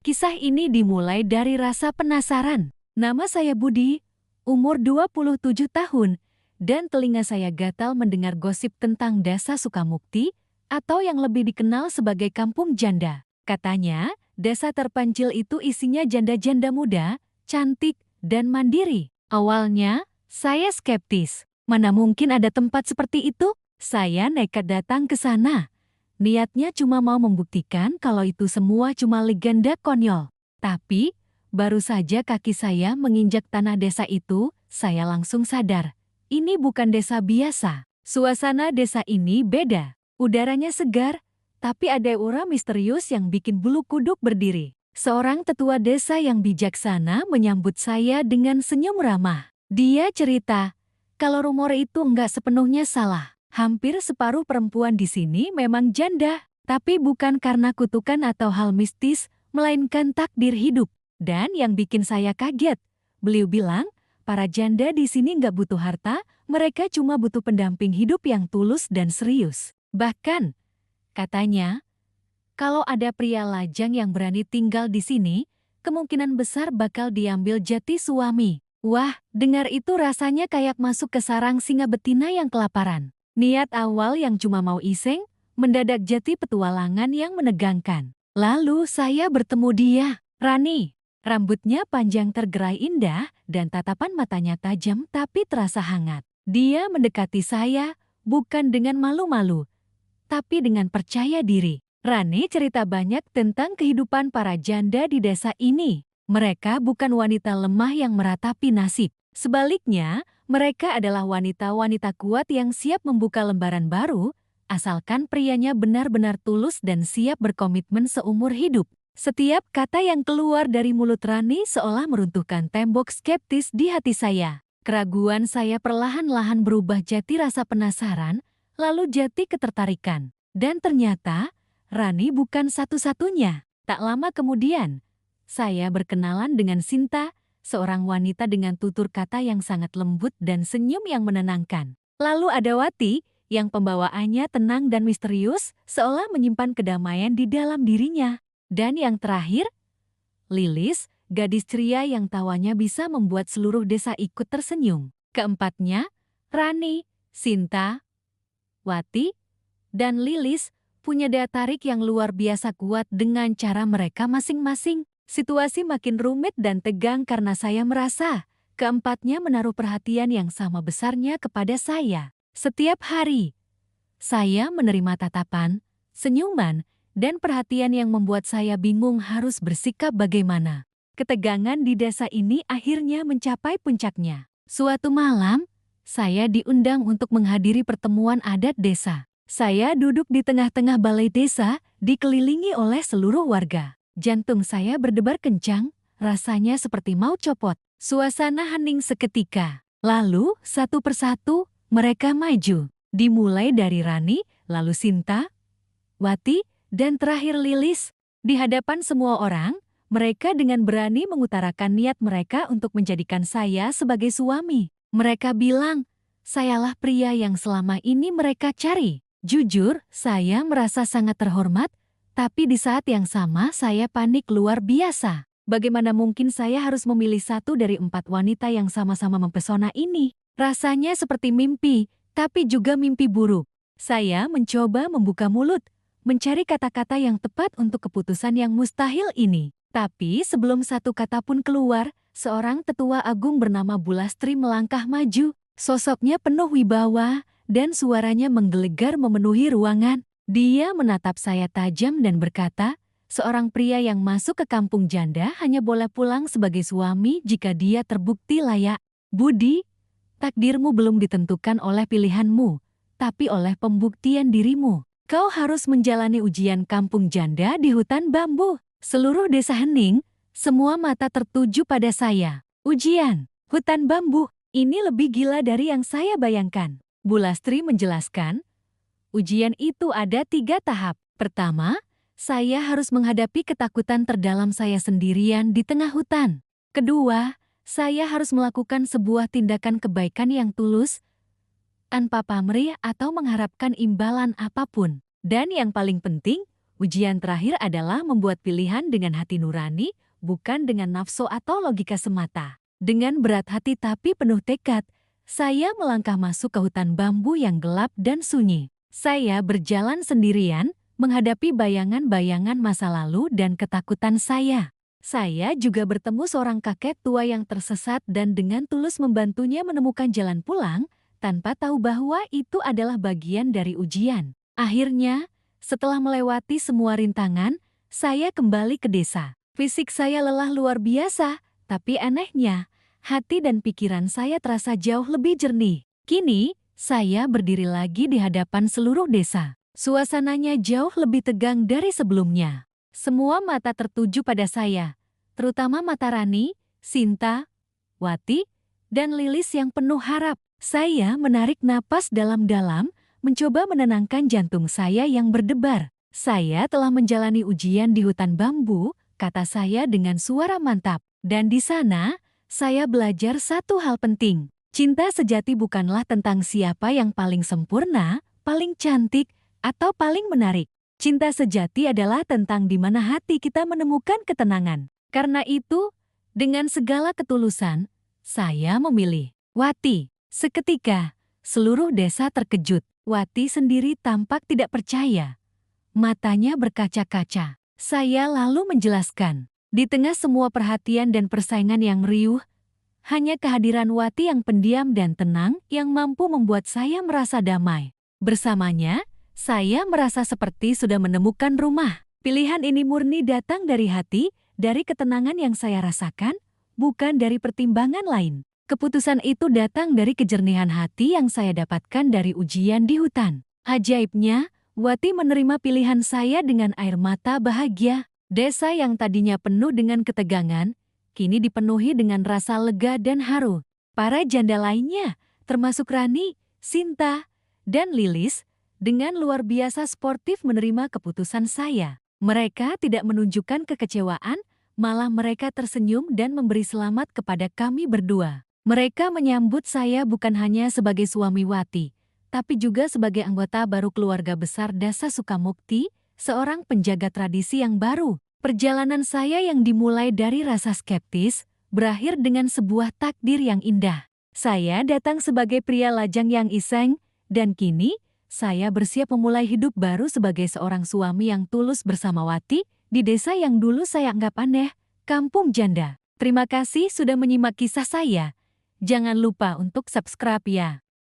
Kisah ini dimulai dari rasa penasaran. Nama saya Budi, umur 27 tahun, dan telinga saya gatal mendengar gosip tentang Desa Sukamukti atau yang lebih dikenal sebagai Kampung Janda. Katanya, desa terpencil itu isinya janda-janda muda, cantik, dan mandiri. Awalnya, saya skeptis. Mana mungkin ada tempat seperti itu? Saya nekat datang ke sana. Niatnya cuma mau membuktikan kalau itu semua cuma legenda konyol. Tapi, baru saja kaki saya menginjak tanah desa itu, saya langsung sadar. Ini bukan desa biasa. Suasana desa ini beda. Udaranya segar, tapi ada aura misterius yang bikin bulu kuduk berdiri. Seorang tetua desa yang bijaksana menyambut saya dengan senyum ramah. Dia cerita, kalau rumor itu nggak sepenuhnya salah. Hampir separuh perempuan di sini memang janda, tapi bukan karena kutukan atau hal mistis, melainkan takdir hidup. Dan yang bikin saya kaget, beliau bilang, para janda di sini nggak butuh harta, mereka cuma butuh pendamping hidup yang tulus dan serius. Bahkan, katanya, kalau ada pria lajang yang berani tinggal di sini, kemungkinan besar bakal diambil jati suami. Wah, dengar itu rasanya kayak masuk ke sarang singa betina yang kelaparan. Niat awal yang cuma mau iseng, mendadak jadi petualangan yang menegangkan. Lalu saya bertemu dia, Rani. Rambutnya panjang tergerai indah dan tatapan matanya tajam tapi terasa hangat. Dia mendekati saya, bukan dengan malu-malu, tapi dengan percaya diri. Rani cerita banyak tentang kehidupan para janda di desa ini. Mereka bukan wanita lemah yang meratapi nasib. Sebaliknya, mereka adalah wanita-wanita kuat yang siap membuka lembaran baru, asalkan prianya benar-benar tulus dan siap berkomitmen seumur hidup. Setiap kata yang keluar dari mulut Rani seolah meruntuhkan tembok skeptis di hati saya. Keraguan saya perlahan-lahan berubah jadi rasa penasaran, lalu jadi ketertarikan. Dan ternyata, Rani bukan satu-satunya. Tak lama kemudian, saya berkenalan dengan Sinta, seorang wanita dengan tutur kata yang sangat lembut dan senyum yang menenangkan. Lalu ada Wati, yang pembawaannya tenang dan misterius, seolah menyimpan kedamaian di dalam dirinya. Dan yang terakhir, Lilis, gadis ceria yang tawanya bisa membuat seluruh desa ikut tersenyum. Keempatnya, Rani, Sinta, Wati, dan Lilis punya daya tarik yang luar biasa kuat dengan cara mereka masing-masing. Situasi makin rumit dan tegang karena saya merasa keempatnya menaruh perhatian yang sama besarnya kepada saya. Setiap hari, saya menerima tatapan, senyuman, dan perhatian yang membuat saya bingung harus bersikap bagaimana. Ketegangan di desa ini akhirnya mencapai puncaknya. Suatu malam, saya diundang untuk menghadiri pertemuan adat desa. Saya duduk di tengah-tengah balai desa, dikelilingi oleh seluruh warga. Jantung saya berdebar kencang, rasanya seperti mau copot. Suasana hening seketika. Lalu, satu persatu, mereka maju. Dimulai dari Rani, lalu Sinta, Wati, dan terakhir Lilis. Di hadapan semua orang, mereka dengan berani mengutarakan niat mereka untuk menjadikan saya sebagai suami. Mereka bilang, sayalah pria yang selama ini mereka cari. Jujur, saya merasa sangat terhormat, tapi di saat yang sama saya panik luar biasa. Bagaimana mungkin saya harus memilih satu dari 4 wanita yang sama-sama mempesona ini? Rasanya seperti mimpi, tapi juga mimpi buruk. Saya mencoba membuka mulut, mencari kata-kata yang tepat untuk keputusan yang mustahil ini. Tapi sebelum satu kata pun keluar, seorang tetua agung bernama Bulastri melangkah maju. Sosoknya penuh wibawa, dan suaranya menggelegar memenuhi ruangan. Dia menatap saya tajam dan berkata, seorang pria yang masuk ke kampung janda hanya boleh pulang sebagai suami jika dia terbukti layak. Budi, takdirmu belum ditentukan oleh pilihanmu, tapi oleh pembuktian dirimu. Kau harus menjalani ujian kampung janda di hutan bambu. Seluruh desa hening, semua mata tertuju pada saya. Ujian, hutan bambu, ini lebih gila dari yang saya bayangkan. Bulastri menjelaskan, ujian itu ada 3 tahap. Pertama, saya harus menghadapi ketakutan terdalam saya sendirian di tengah hutan. Kedua, saya harus melakukan sebuah tindakan kebaikan yang tulus, tanpa pamrih atau mengharapkan imbalan apapun. Dan yang paling penting, Ujian terakhir adalah membuat pilihan dengan hati nurani, bukan dengan nafsu atau logika semata. Dengan berat hati tapi penuh tekad, saya melangkah masuk ke hutan bambu yang gelap dan sunyi. Saya berjalan sendirian, menghadapi bayangan-bayangan masa lalu dan ketakutan saya. Saya juga bertemu seorang kakek tua yang tersesat dan dengan tulus membantunya menemukan jalan pulang, tanpa tahu bahwa itu adalah bagian dari ujian. Akhirnya, setelah melewati semua rintangan, saya kembali ke desa. Fisik saya lelah luar biasa, tapi anehnya, hati dan pikiran saya terasa jauh lebih jernih. Kini, saya berdiri lagi di hadapan seluruh desa. Suasananya jauh lebih tegang dari sebelumnya. Semua mata tertuju pada saya, terutama mata Rani, Sinta, Wati, dan Lilis yang penuh harap. Saya menarik napas dalam-dalam, mencoba menenangkan jantung saya yang berdebar. Saya telah menjalani ujian di hutan bambu, kata saya dengan suara mantap. Dan di sana, saya belajar satu hal penting. Cinta sejati bukanlah tentang siapa yang paling sempurna, paling cantik, atau paling menarik. Cinta sejati adalah tentang di mana hati kita menemukan ketenangan. Karena itu, dengan segala ketulusan, saya memilih Wati. Seketika, seluruh desa terkejut. Wati sendiri tampak tidak percaya. Matanya berkaca-kaca. Saya lalu menjelaskan. Di tengah semua perhatian dan persaingan yang riuh, hanya kehadiran Wati yang pendiam dan tenang yang mampu membuat saya merasa damai. Bersamanya, saya merasa seperti sudah menemukan rumah. Pilihan ini murni datang dari hati, dari ketenangan yang saya rasakan, bukan dari pertimbangan lain. Keputusan itu datang dari kejernihan hati yang saya dapatkan dari ujian di hutan. Ajaibnya, Wati menerima pilihan saya dengan air mata bahagia. Desa yang tadinya penuh dengan ketegangan, kini dipenuhi dengan rasa lega dan haru. Para janda lainnya, termasuk Rani, Sinta, dan Lilis, dengan luar biasa sportif menerima keputusan saya. Mereka tidak menunjukkan kekecewaan, malah mereka tersenyum dan memberi selamat kepada kami berdua. Mereka menyambut saya bukan hanya sebagai suami Wati, tapi juga sebagai anggota baru keluarga besar Dasa Sukamukti, seorang penjaga tradisi yang baru. Perjalanan saya yang dimulai dari rasa skeptis, berakhir dengan sebuah takdir yang indah. Saya datang sebagai pria lajang yang iseng, dan kini, saya bersiap memulai hidup baru sebagai seorang suami yang tulus bersama Wati, di desa yang dulu saya anggap aneh, Kampung Janda. Terima kasih sudah menyimak kisah saya. Jangan lupa untuk subscribe ya.